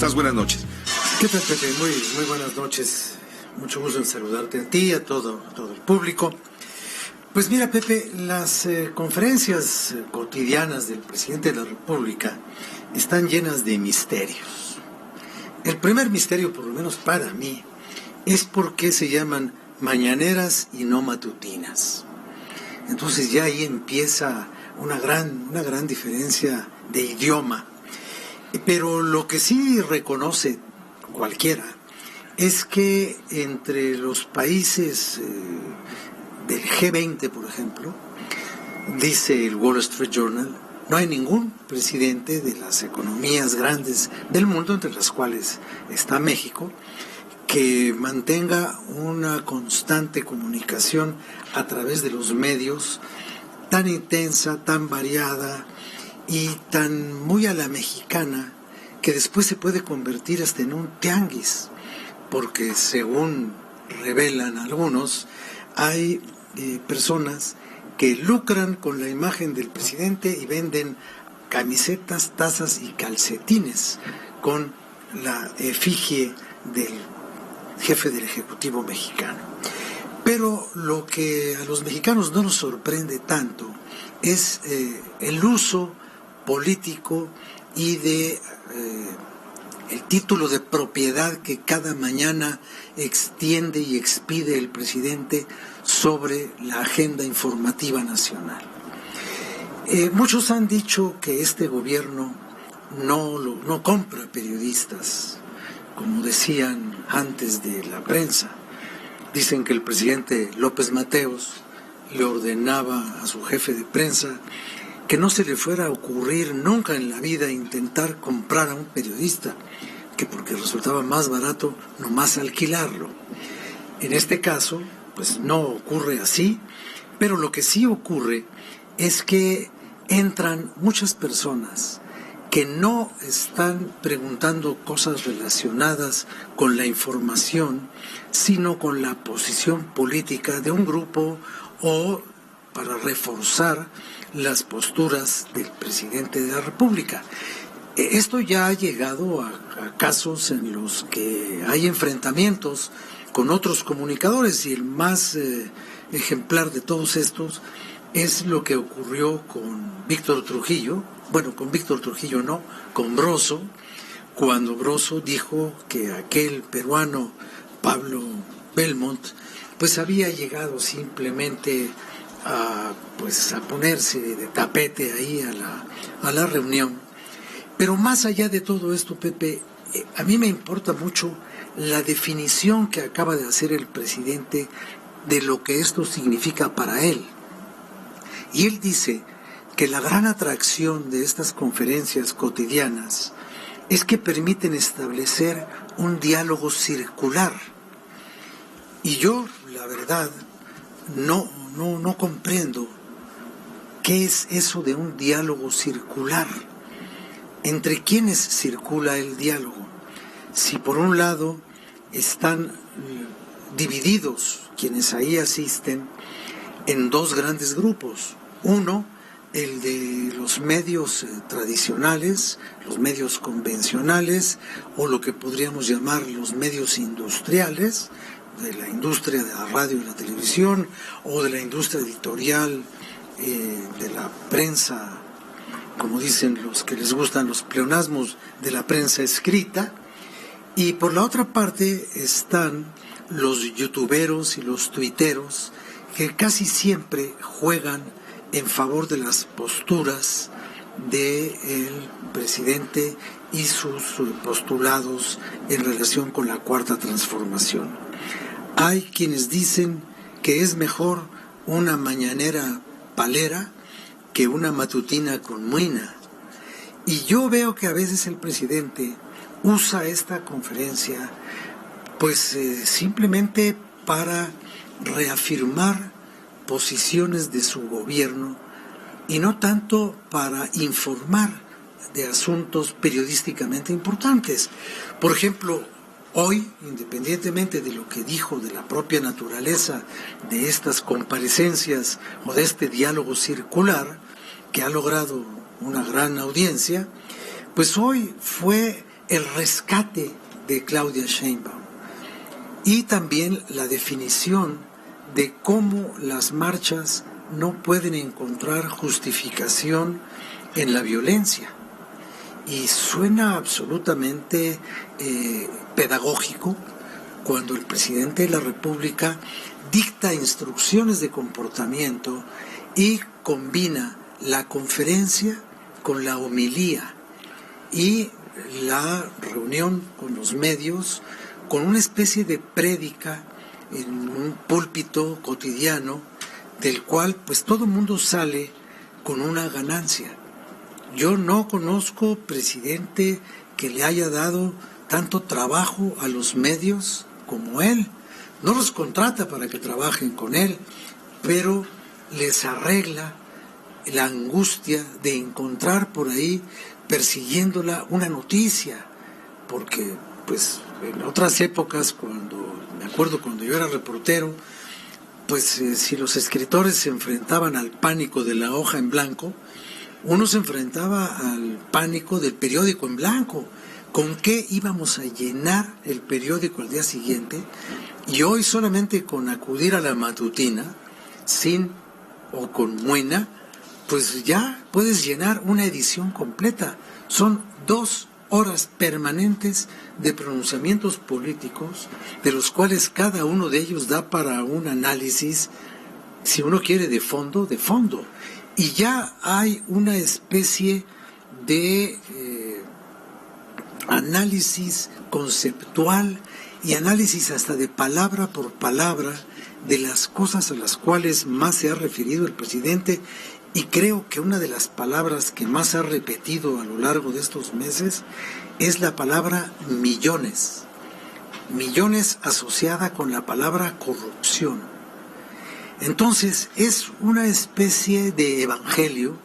estás? Buenas noches. ¿Qué tal, Pepe? Muy buenas noches. Mucho gusto en saludarte a ti, a todo el público. Pues mira, Pepe, las conferencias cotidianas del presidente de la República están llenas de misterios. El primer misterio, por lo menos para mí, es por qué se llaman mañaneras y no matutinas. Entonces ya ahí empieza una gran diferencia de idioma. Pero lo que sí reconoce cualquiera es que entre los países del G20, por ejemplo, dice el Wall Street Journal, no hay ningún presidente de las economías grandes del mundo, entre las cuales está México, que mantenga una constante comunicación a través de los medios tan intensa, tan variada y tan muy a la mexicana, que después se puede convertir hasta en un tianguis, porque según revelan algunos, hay personas que lucran con la imagen del presidente y venden camisetas, tazas y calcetines con la efigie del jefe del Ejecutivo mexicano. Pero lo que a los mexicanos no nos sorprende tanto es el uso político y de el título de propiedad que cada mañana extiende y expide el presidente sobre la agenda informativa nacional. Muchos han dicho que este gobierno no compra periodistas, como decían antes de la prensa. Dicen que el presidente López Mateos le ordenaba a su jefe de prensa que no se le fuera a ocurrir nunca en la vida intentar comprar a un periodista, que porque resultaba más barato nomás alquilarlo. En este caso, pues no ocurre así, pero lo que sí ocurre es que entran muchas personas que no están preguntando cosas relacionadas con la información, sino con la posición política de un grupo o para reforzar las posturas del presidente de la República. Esto ya ha llegado a casos en los que hay enfrentamientos con otros comunicadores, y el más ejemplar de todos estos es lo que ocurrió con Víctor Trujillo, con Broso, cuando Broso dijo que aquel peruano Pablo Belmont pues había llegado simplemente a ponerse de tapete ahí a la reunión. Pero más allá de todo esto, Pepe, a mí me importa mucho la definición que acaba de hacer el presidente de lo que esto significa para él. Y él dice que la gran atracción de estas conferencias cotidianas es que permiten establecer un diálogo circular. Y yo, la verdad, no comprendo qué es eso de un diálogo circular. ¿Entre quiénes circula el diálogo? Si por un lado están divididos quienes ahí asisten en dos grandes grupos. Uno, el de los medios tradicionales, los medios convencionales, o lo que podríamos llamar los medios industriales, de la industria de la radio y la televisión, o de la industria editorial, de la prensa, como dicen los que les gustan los pleonasmos, de la prensa escrita. Y por la otra parte están los youtuberos y los tuiteros, que casi siempre juegan en favor de las posturas del presidente y sus postulados en relación con la Cuarta Transformación. Hay quienes dicen que es mejor una mañanera palera que una matutina con muina. Y yo veo que a veces el presidente usa esta conferencia simplemente para reafirmar posiciones de su gobierno y no tanto para informar de asuntos periodísticamente importantes. Por ejemplo, hoy, independientemente de lo que dijo de la propia naturaleza de estas comparecencias o de este diálogo circular, que ha logrado una gran audiencia, pues hoy fue el rescate de Claudia Sheinbaum y también la definición de cómo las marchas no pueden encontrar justificación en la violencia. Y suena absolutamente pedagógico cuando el presidente de la República dicta instrucciones de comportamiento y combina la conferencia con la homilía y la reunión con los medios con una especie de prédica en un púlpito cotidiano del cual pues todo el mundo sale con una ganancia. Yo no conozco presidente que le haya dado tanto trabajo a los medios como él. No los contrata para que trabajen con él, pero les arregla la angustia de encontrar por ahí persiguiéndola una noticia, porque pues en otras épocas, me acuerdo cuando yo era reportero, pues si los escritores se enfrentaban al pánico de la hoja en blanco, uno se enfrentaba al pánico del periódico en blanco. ¿Con qué íbamos a llenar el periódico al día siguiente? Y hoy solamente con acudir a la matutina, o con muina, pues ya puedes llenar una edición completa. Son 2 horas permanentes de pronunciamientos políticos, de los cuales cada uno de ellos da para un análisis, si uno quiere, de fondo. Y ya hay una especie de análisis conceptual y análisis hasta de palabra por palabra de las cosas a las cuales más se ha referido el presidente, y creo que una de las palabras que más ha repetido a lo largo de estos meses es la palabra millones. Millones asociada con la palabra corrupción. Entonces es una especie de evangelio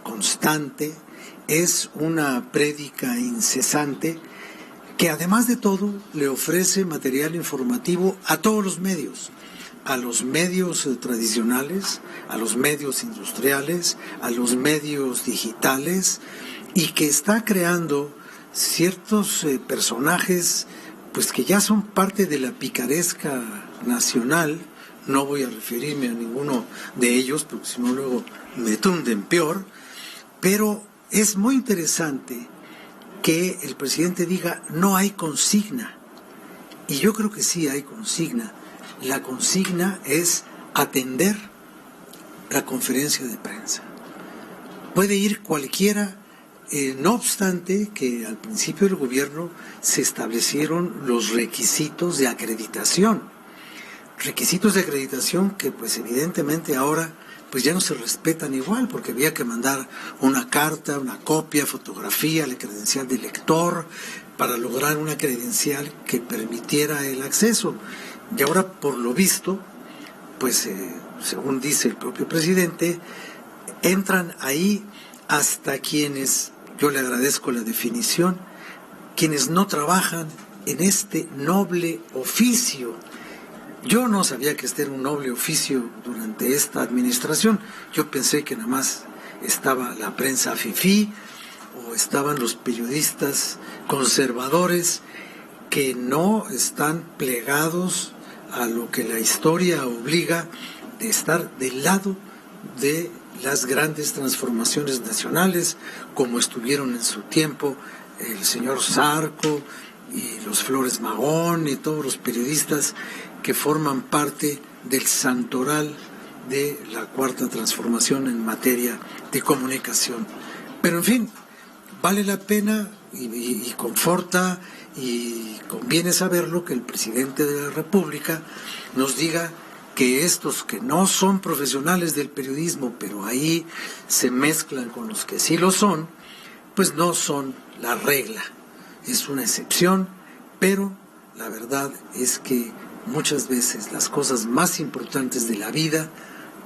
constante, es una prédica incesante que además de todo le ofrece material informativo a todos los medios, a los medios tradicionales, a los medios industriales, a los medios digitales, y que está creando ciertos personajes pues que ya son parte de la picaresca nacional. No voy a referirme a ninguno de ellos porque si no luego me tunden peor, pero es muy interesante que el presidente diga no hay consigna, y yo creo que sí hay consigna. La consigna es atender la conferencia de prensa. Puede ir cualquiera, no obstante que al principio del gobierno se establecieron los requisitos de acreditación. Requisitos de acreditación que pues evidentemente ahora pues ya no se respetan igual, porque había que mandar una carta, una copia, fotografía, la credencial de lector, para lograr una credencial que permitiera el acceso. Y ahora, por lo visto, pues según dice el propio presidente, entran ahí hasta quienes, yo le agradezco la definición, quienes no trabajan en este noble oficio. Yo no sabía que este era un noble oficio durante esta administración. Yo pensé que nada más estaba la prensa fifí o estaban los periodistas conservadores que no están plegados a lo que la historia obliga de estar del lado de las grandes transformaciones nacionales, como estuvieron en su tiempo el señor Zarco y los Flores Magón y todos los periodistas que forman parte del santoral de la cuarta transformación en materia de comunicación. Pero en fin, vale la pena y conforta y conviene saberlo que el presidente de la República nos diga que estos que no son profesionales del periodismo, pero ahí se mezclan con los que sí lo son, pues no son la regla, es una excepción, pero la verdad es que muchas veces las cosas más importantes de la vida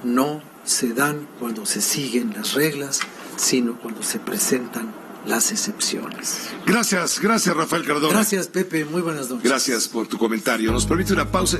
no se dan cuando se siguen las reglas, sino cuando se presentan las excepciones. Gracias Rafael Cardona. Gracias, Pepe, muy buenas noches. Gracias por tu comentario. Nos permite una pausa.